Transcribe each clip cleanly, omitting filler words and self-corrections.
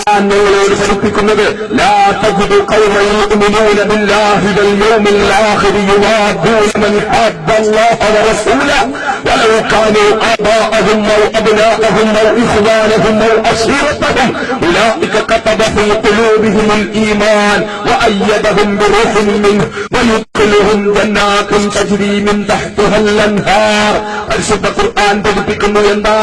ഞങ്ങളോട് പഠിപ്പിക്കുന്നത് ലാ തജിദു ഖൗമൻ യുഅ്മിനൂന ബില്ലാഹി വൽ യൗമിൽ ആഖിർ യുവാദൂന മൻ ഹബ്ബല്ലാഹ വറസൂലഹു വലൗ കാനൂ ആബാഅഹും ഔ അബ്നാഅഹും ഔ ഇഖ്വാനഹും ഔ അശീറതഹും ഉലൈക കതബ ഫീ ഖുലൂബിഹിമുൽ ഈമാൻ വഅയ്യദഹും ബിറൂഹിൻ മിൻഹു വയുദ്ഖിലുഹും ജന്നാത്തിൻ തജ്രീ മിൻ തഹ്തിഹൽ അൻഹാർ. പരിശുദ്ധ ഖുർആൻ പഠിപ്പിക്കുന്നു എന്താ?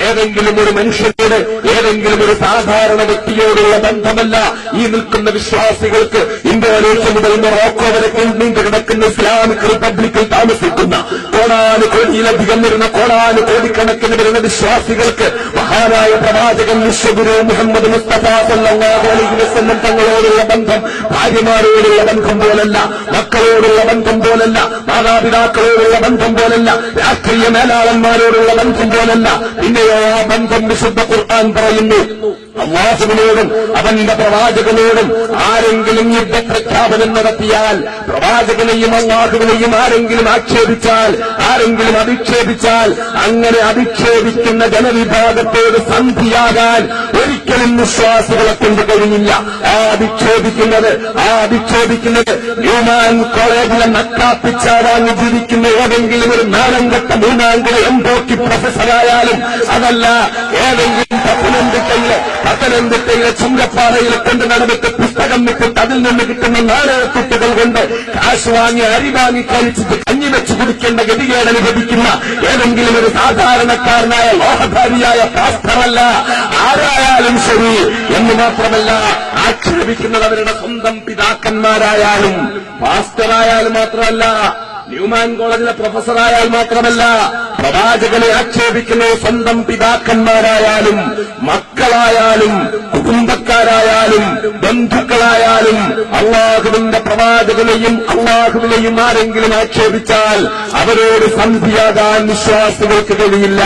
ഏതെങ്കിലും ഒരു മനുഷ്യനോട്, ഏതെങ്കിലും ഒരു സാധാരണ വ്യക്തിയോടുള്ള ബന്ധമല്ല ഈ നിൽക്കുന്ന വിശ്വാസികൾക്ക്. ഇന്തോനേഷ്യ മുതൽ മൊറോക്കോ വരെ നീണ്ടു കിടക്കുന്ന ഇസ്ലാമിക് റിപ്പബ്ലിക്കിൽ താമസിക്കുന്ന കോടാനുകോടിയിലധികം വരുന്ന കോടാനുകോടിക്കണക്കിന് വരുന്ന വിശ്വാസികൾക്ക് മഹാനായ പ്രവാചകൻ വിശ്വഗുരു മുഹമ്മദ് മുസ്തഫ സല്ലല്ലാഹു അലൈഹി വസല്ലം തങ്ങളോടുള്ള ബന്ധം ഭാര്യമാരോടുള്ള ബന്ധം പോലല്ല, മക്കളോടുള്ള ബന്ധം പോലല്ല, മാതാപിതാക്കളോടുള്ള ബന്ധം പോലല്ല, രാഷ്ട്രീയ മേലാളന്മാരോടുള്ള ബന്ധം പോലല്ല. പിന്നെയോ ആ ബന്ധം വിശുദ്ധ ഖുർആൻ പറയുന്നു അല്ലാഹുവിനോടും അവന്റെ പ്രവാചകനോടും ആരെങ്കിലും യുദ്ധപ്രഖ്യാപനം നടത്തിയാൽ, പ്രവാചകനെയും അല്ലാഹുവിനെയും ആരെങ്കിലും ആക്ഷേപിച്ചാൽ, ആരെങ്കിലും അധിക്ഷേപിച്ചാൽ, അങ്ങനെ അധിക്ഷേപിക്കുന്ന ജനവിഭാഗത്തോട് സന്ധിയാകാൻ ഒരിക്കലും വിശ്വാസികളെ കൊണ്ട് കഴിയില്ല. ആ അധിക്ഷേപിക്കുന്നത് ന്യൂമാൻ കോളേജിലെ നക്കാപ്പിച്ചാടാങ്ങി ജീവിക്കുന്ന ഏതെങ്കിലും ഒരു നാലംഗട്ട മൂന്നാംഗ എംബോക്കി പ്രൊഫസറായാലും, അതല്ല ഏതെങ്കിലും പത്തനംതിട്ടയിലെ ചുങ്കപ്പാറയിൽ കൊണ്ട് നടന്നിട്ട് പുസ്തകം വിട്ടിട്ട് അതിൽ നിന്ന് കിട്ടുന്ന നാണയത്തുട്ടുകൾ കൊണ്ട് കാശ് വാങ്ങി അരി വാങ്ങി കഴിച്ചിട്ട് കഞ്ഞി വെച്ച് കുടിക്കേണ്ട ഗതികേട് അനുഭവിക്കുന്ന ഏതെങ്കിലും ഒരു സാധാരണക്കാരനായ ലോഹധാരിയായ പാസ്റ്ററല്ല, ആരായാലും ശരി. എന്ന് മാത്രമല്ല, ആക്ഷേപിക്കുന്നത് അവരുടെ സ്വന്തം പിതാക്കന്മാരായാലും പാസ്റ്ററായാലും മാത്രമല്ല, ന്യൂമാൻ കോളേജിലെ പ്രൊഫസറായാൽ മാത്രമല്ല, പ്രവാചകനെ ആക്ഷേപിക്കുന്നത് സ്വന്തം പിതാക്കന്മാരായാലും മക്കളായാലും കുടുംബക്കാരായാലും ബന്ധുക്കളായാലും അല്ലാഹുവിന്റെ പ്രവാചകനെയും അല്ലാഹുവിനെയും ആരെങ്കിലും ആക്ഷേപിച്ചാൽ അവരോട് സന്ധിയാകാൻ വിശ്വാസികൾക്ക് കഴിയില്ല.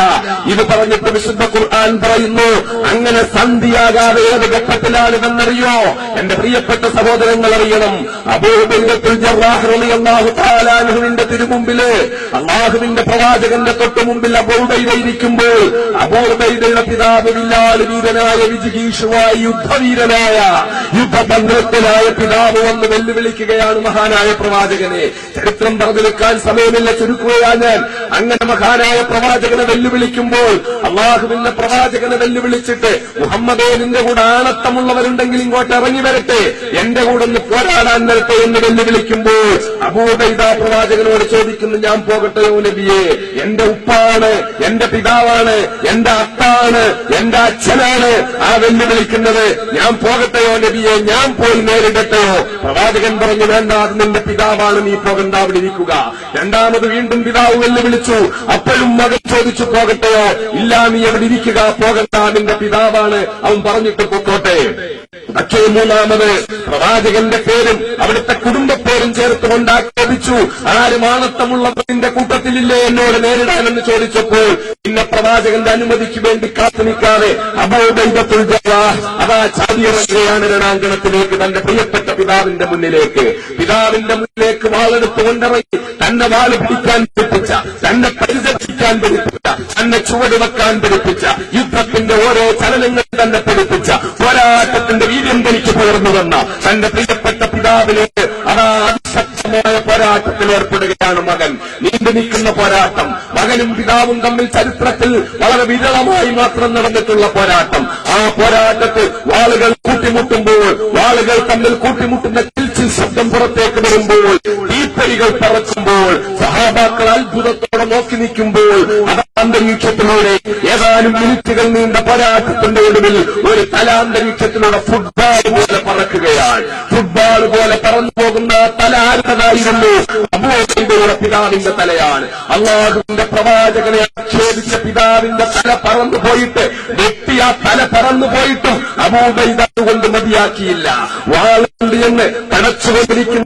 ഇത് പറഞ്ഞിട്ട് വിശുദ്ധ ഖുർആൻ പറയുന്നു, അങ്ങനെ സന്ധിയാകാതെ ഏത് ഘട്ടത്തിലാണിതെന്നറിയോ? എന്റെ പ്രിയപ്പെട്ട സഹോദരങ്ങൾ അറിയണം. അബൂ ഉബൈദത്തുൽ ജറാഹ് റളിയല്ലാഹു തആല അൻഹുവിന്റെ തിരുമുമ്പില് അല്ലാഹുവിന്റെ പ്രവാചകന്റെ തൊട്ടു മുമ്പിൽ അബൂ ഉബൈദ ഇരിക്കുമ്പോൾ അബൂ ഉബൈദയുടെ പിതാവ് വില്ലാളി വീരനായ വിജിഗീഷുവായ യുദ്ധവീരനായ യുദ്ധതന്ത്രജ്ഞനായ പിതാവ് വന്ന് വെല്ലുവിളിക്കുകയാണ് മഹാനായ പ്രവാചകനെ. ചരിത്രം പറഞ്ഞു വെക്കാൻ സമയമില്ല, ചുരുക്കുകയാണ് ഞാൻ. അങ്ങനെ മഹാനായ പ്രവാചകനെ വെല്ലുവിളിക്കുമ്പോൾ അല്ലാഹുവിന്റെ പ്രവാചകനെ വെല്ലുവിളിച്ചിട്ട്, മുഹമ്മദേ നിന്റെ കൂടെ ആണത്തമുള്ളവരുണ്ടെങ്കിൽ ഇങ്ങോട്ട് ഇറങ്ങി വരട്ടെ, എന്റെ കൂടെ ഒന്ന് പോരാടാൻ വരട്ടെ എന്ന് വെല്ലുവിളിക്കുമ്പോൾ അബൂ ഉബൈദ പ്രവാചകനോട് ചോദിക്കുന്നു, ഞാൻ പോകട്ടെയോ നബിയെ? എന്റെ ഉപ്പാണ്, എന്റെ പിതാവാണ്, എന്റെ അത്താണ്, എന്റെ അച്ഛനാണ് ആ വെല്ലുവിളിക്കുന്നത്, ഞാൻ പോകട്ടെയോ നബിയെ? ഞാൻ പോയി നേരിടട്ടെയോ? പ്രവാചകൻ പറഞ്ഞു, വേണ്ട, അത് നിന്റെ പിതാവാണ്, നീ പോകണ്ട, അവിടെ ഇരിക്കുക. രണ്ടാമത് വീണ്ടും പിതാവ് വെല്ലുവിളിച്ചു. അപ്പോഴും മകൻ ചോദിച്ചു, പോകട്ടെയോ? ഇല്ല, നീ അവിടെ ഇരിക്കുക, പോകണ്ട, നിന്റെ പിതാവാണ്, അവൻ പറഞ്ഞിട്ട് പൊക്കോട്ടെ. പക്ഷേ മൂന്നാമത് പ്രവാചകന്റെ പേരും അവിടുത്തെ കുടുംബപ്പേരും ചേർത്തുകൊണ്ട് ആക്ഷേപിച്ചു. ആരും ആണത്തമുള്ളവരിന്റെ കൂട്ടത്തിലില്ലേ എന്നോട് നേരിടാനെന്ന് ചോദിച്ചപ്പോൾ പിന്നെ പ്രവാചകന്റെ അനുമതിക്ക് വേണ്ടി കാത്തു നിൽക്കാതെ അബൂ ഉബൈദത്തുൽ ജറാഹ് അതാ ചാടിയിറങ്ങുകയാണ് രണാങ്കണത്തിലേക്ക്, തന്റെ പ്രിയപ്പെട്ട പിതാവിന്റെ മുന്നിലേക്ക്. പിതാവിന്റെ മുന്നിലേക്ക് വാളെടുത്ത് കൊണ്ടിറങ്ങി തന്നെ വാള് പിടിക്കാൻ പഠിപ്പിച്ച, തന്നെ പരിരക്ഷിക്കാൻ പഠിപ്പിച്ച, തന്നെ ചുവട് വെക്കാൻ പഠിപ്പിച്ച, യുദ്ധത്തിന്റെ ഓരോ ചലനങ്ങൾ തന്നെ പഠിപ്പിച്ച, പോരാട്ടത്തിന്റെ വീര്യം തനിക്ക് പകർന്നു വന്ന തന്റെ പ്രിയപ്പെട്ട പിതാവിലേക്ക് അതാ അതിശക്തമായ പോരാട്ടത്തിൽ ഏർപ്പെടുകയാണ് മകൻ. നീണ്ടു നിൽക്കുന്ന പോരാട്ടം, മകനും പിതാവും തമ്മിൽ ചരിത്രത്തിൽ വളരെ വിരളമായി മാത്രം നടന്നിട്ടുള്ള പോരാട്ടം. ആ പോരാട്ടത്തിൽ വാളുകൾ കൂട്ടിമുട്ടുമ്പോൾ, വാളുകൾ തമ്മിൽ കൂട്ടിമുട്ടുന്ന കിൽച്ചിൽ ശബ്ദം പുറത്തേക്ക് വരുമ്പോൾ, തീപ്പൊരികൾ പറക്കുമ്പോൾ, സഹാബാക്കൾ അത്ഭുതത്തോടെ നോക്കി നിൽക്കുമ്പോൾ അന്തരീക്ഷത്തിലൂടെ ഏതാനും മിനിറ്റുകൾ നീണ്ട പോരാട്ടത്തിന്റെ ഒടുവിൽ ഒരു തലാന്തരീക്ഷത്തിലൂടെ ഫുട്ബോൾ പോലെ പറക്കുകയാണ്. ഫുട്ബോൾ പോലെ പറന്നു പോകുന്ന തല ആരുടേതായിരുന്നു? അബൂ ഉബൈദയുടെ പിതാവിന്റെ തലയാണ്. അല്ലാഹുവിന്റെ പ്രവാചകനെ ആക്ഷേപിച്ച പിതാവിന്റെ തല പറന്നു പോയിട്ട്, വെട്ടിയ തല പറന്നു പോയിട്ടും അബൂ ഉബൈദ കൊണ്ട് മതിയാക്കിയില്ല. വാളുണ്ട് എന്ന് തടച്ചുകൊണ്ടിരിക്കുന്ന